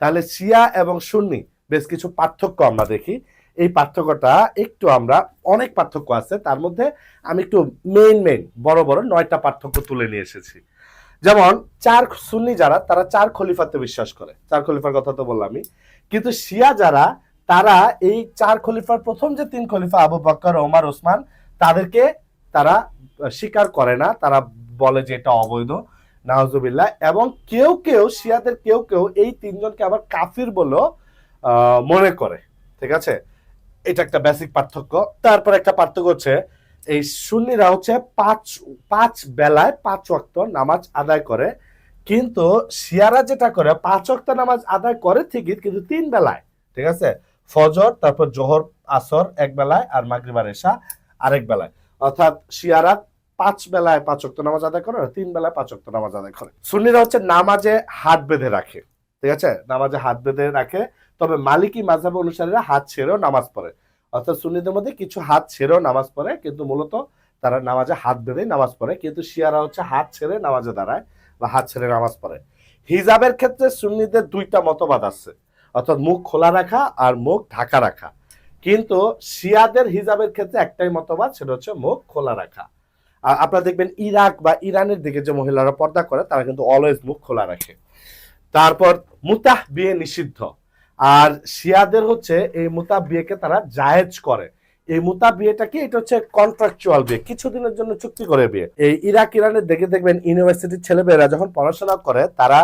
তাহলে শিয়া এবং সুন্নি বেশ কিছু পার্থক্য আমরা দেখি। এই পার্থক্যটা একটু আমরা, অনেক পার্থক্য আছে, তার মধ্যে আমি একটু মেইন বড় বড় 9টা পার্থক্য তুলে নিয়ে এসেছি। যেমন সুন্নি যারা, তারা 4 খলিফাতে বিশ্বাস করে, 4 খলিফার কথা তো বললামই। কিন্তু শিয়া যারা, তারা এই 4 খলিফার প্রথম যে 3 খলিফা আবু বকর, ওমর, ওসমান, তাদেরকে তারা স্বীকার করে না, তারা বলে যে এটা অবৈধ, নাউজুবিল্লাহ। এবং কেউ কেউ শিয়াদের কেউ কেউ এই 3 জনকে আবার কাফির বলেও মনে করে। ঠিক আছে, এটা একটা বেসিক পার্থক্য। তারপর একটা পার্থক্য হচ্ছে এই সুন্নিরা হচ্ছে পাঁচ বেলায় 5 ওয়াক্ত নামাজ আদায় করে, কিন্তু শিয়ারা যেটা করে 5 ওয়াক্ত নামাজ আদায় করে ঠিকই, কিন্তু 3 বেলায়। ঠিক আছে, ফজর, তারপর জোহর আসর এক বেলায়, আর মাগরিব আর এশা আরেক বেলায়। অর্থাৎ শিয়ারা 5 বেলায় 5 ওয়াক্ত নামাজ আদায় করে, 3 বেলায় 5 ওয়াক্ত নামাজ আদায় করে। সুন্নিরা হচ্ছে নামাজে হাত বেঁধে রাখে। ঠিক আছে, নামাজে হাত বেঁধে রাখে, তবে মালিকি মাযহাব অনুসারীরা হাত ছেড়েও নামাজ পড়ে। অর্থাৎ সুন্নিদের মধ্যে কিছু হাত ছেড়েও নামাজ পড়ে, কিন্তু মূলত তারা নামাজে হাত বেঁধেই নামাজ পড়ে। কিন্তু শিয়ারা হচ্ছে হাত ছেড়ে নামাজে দাঁড়ায় বা হাত ছেড়ে নামাজ পড়ে। হিজাবের ক্ষেত্রে সুন্নিদের 2টা মতবাদ আছে, অর্থাৎ মুখ খোলা রাখা আর মুখ ঢাকা রাখা। কিন্তু শিয়াদের হিজাবের ক্ষেত্রে একটাই মতবাদ, সেটা হচ্ছে মুখ খোলা রাখা। আর আপনারা দেখবেন ইরাক বা ইরানের দিকে যে মহিলারা পর্দা করে, তারা কিন্তু অলওয়েজ মুখ খোলা রাখে। তারপর মুতাহ বিয়ে নিষিদ্ধ, আর শিয়াদের হচ্ছে এই মুতাহ বিয়েকে তারা জায়েজ করে। এই মুতাহ বিয়েটা কি, এটা হচ্ছে কন্ট্রাকচুয়াল বিয়ে, কিছুদিনের জন্য চুক্তি করে বিয়ে। এই ইরাক ইরানের দেখে দেখবেন ইউনিভার্সিটির ছেলেমেয়েরা যখন পড়াশোনা করে, তারা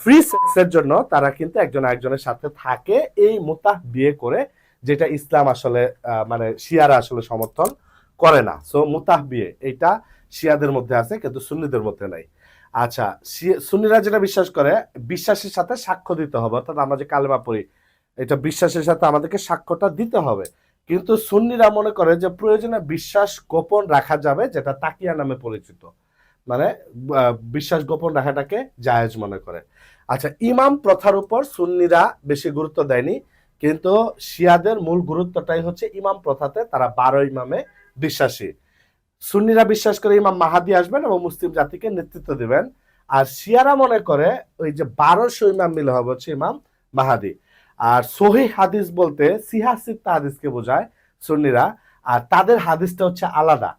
ফ্রি সেক্সের জন্য তারা কিন্তু একজন আরেকজনের সাথে থাকে, এই মুতাহ বিয়ে করে, যেটা ইসলাম আসলে মানে শিয়ারা আসলে সমর্থন করে না। সো মুতাহ বিয়ে এটা শিয়াদের মধ্যে আছে, কিন্তু সুন্নিদের মধ্যে নাই। আচ্ছা, সুন্নিরা যেটা বিশ্বাস করে, বিশ্বাসের সাথে সাক্ষ্য দিতে হবে, অর্থাৎ আমরা যে কালেমা পড়ি, এটা বিশ্বাসের সাথে আমাদেরকে সাক্ষ্যটা দিতে হবে। কিন্তু সুন্নিরা মনে করে যে প্রয়োজনে বিশ্বাস গোপন রাখা যাবে, যেটা তাকিয়া নামে পরিচিত, মানে বিশ্বাস গোপন রাখাটাকে জায়েজ মনে করে। আচ্ছা, ইমাম প্রথার উপর সুন্নিরা বেশি গুরুত্ব দেয়নি, কিন্তু শিয়াদের মূল গুরুত্বটাই হচ্ছে ইমাম প্রথাতে, তারা 12 ইমামে বিশ্বাসী। সুন্নিরা বিশ্বাস করে ইমাম মাহাদি আসবেন এবং মুসলিম জাতিকে নেতৃত্ব দিবেন, আর শিয়ারা মনে করে ওই যে 1200 ইমাম মিলে হবে হচ্ছে ইমাম মাহাদি। আর সহিহ হাদিস বলতে সিহা সিত্তা হাদিসকে বোঝায় সুন্নিরা, আর তাদের হাদিসটা হচ্ছে আলাদা।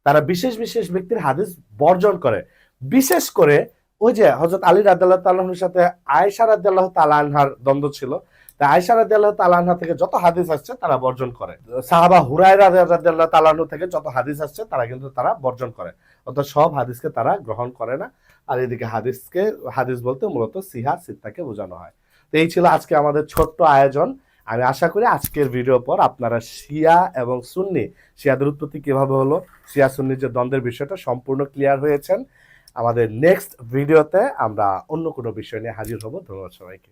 তারা বিশেষ বিশেষ ব্যক্তির হাদিস বর্জন করে। বিশেষ করে ওই যে হযরত আলী রাদিয়াল্লাহু তাআলা আনহুর সাথে আয়েশা রাদিয়াল্লাহু তাআলা আনহার দ্বন্দ্ব ছিল, তা আয়েশা রাদিয়াল্লাহু তাআলা আনহা থেকে যত হাদিস আসছে তারা বর্জন করে। সাহাবা হুরায়রা রাদিয়াল্লাহু তাআলা আনহু থেকে যত হাদিস আসছে তারা কিন্তু তারা বর্জন করে, অর্থাৎ সব হাদিসকে তারা গ্রহণ করে না। আর এদিকে হাদিস বলতে মূলত সিহা সিত্তাকে বোঝানো হয়। তো এই ছিল আজকে আমাদের ছোট্ট আয়োজন। আমি আশা করি আজকের ভিডিওর পর আপনারা শিয়া এবং সুন্নি, শিয়াদের উৎপত্তি কিভাবে হলো, শিয়া সুন্নির যে দ্বন্দ্বের বিষয়টা সম্পূর্ণ ক্লিয়ার হয়েছেন। আমাদের নেক্সট ভিডিওতে আমরা অন্য কোনো বিষয় নিয়ে হাজির হব। ধন্যবাদ সবাইকে।